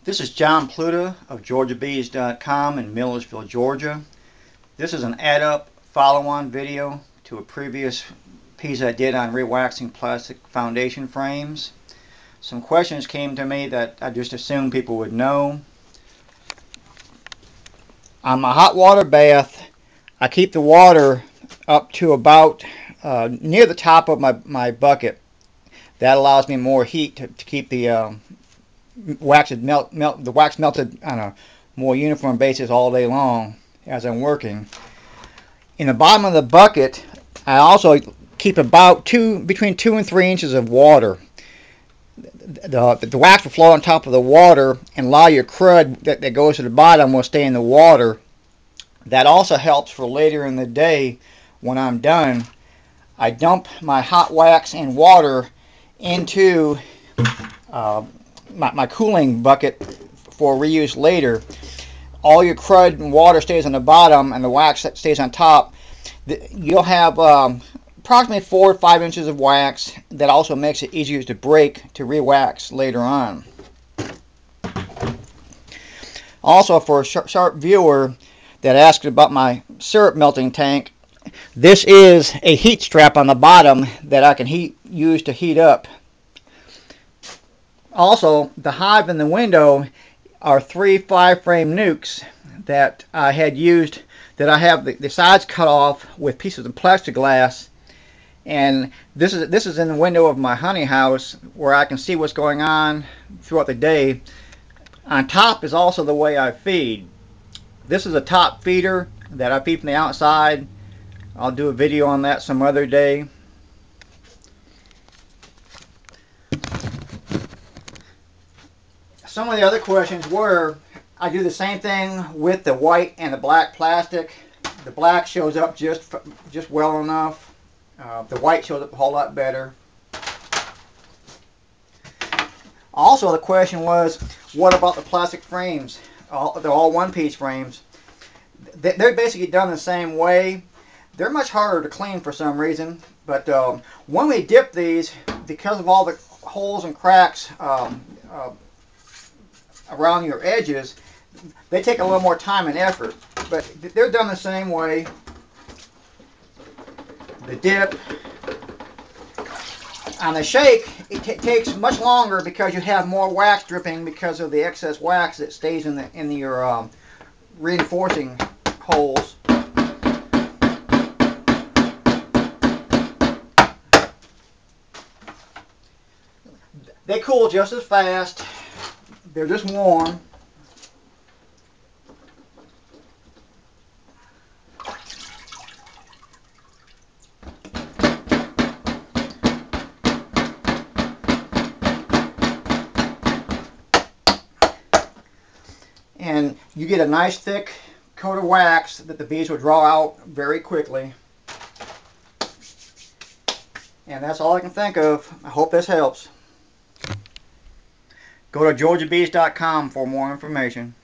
This is John Pluta of GeorgiaBees.com in Milledgeville, Georgia. This is an add-up follow-on video to a previous piece I did on re-waxing plastic foundation frames. Some questions came to me that I just assumed people would know. On my hot water bath, I keep the water up to about near the top of my bucket. That allows me more heat to keep the wax melted on a more uniform basis all day long as I'm working. In the bottom of the bucket, I also keep about between 2 and 3 inches of water. The wax will flow on top of the water, and a lot of your crud that goes to the bottom will stay in the water. That also helps for later in the day when I'm done. I dump my hot wax and water into my cooling bucket for reuse later. All your crud and water stays on the bottom and the wax stays on top. You'll have approximately 4 or 5 inches of wax. That also makes it easier to break to re-wax later on. Also, for a sharp viewer that asked about my syrup melting tank, this is a heat strap on the bottom that I can use to heat up. Also, the hive in the window are 3 5-frame nukes that I had used, that I have the sides cut off with pieces of plexiglass. And this is in the window of my honey house where I can see what's going on throughout the day. On top is also the way I feed. This is a top feeder that I feed from the outside. I'll do a video on that some other day. Some of the other questions were, I do the same thing with the white and the black plastic. The black shows up just well enough. The white shows up a whole lot better. Also, the question was, what about the plastic frames? They're all one-piece frames. They're basically done the same way. They're much harder to clean for some reason, but when we dip these, because of all the holes and cracks around your edges, they take a little more time and effort, but they're done the same way. The dip. On the shake, it takes much longer because you have more wax dripping because of the excess wax that stays in your reinforcing holes. They cool just as fast. They're just warm. And you get a nice thick coat of wax that the bees will draw out very quickly. And that's all I can think of. I hope this helps. Go to GeorgiaBees.com for more information.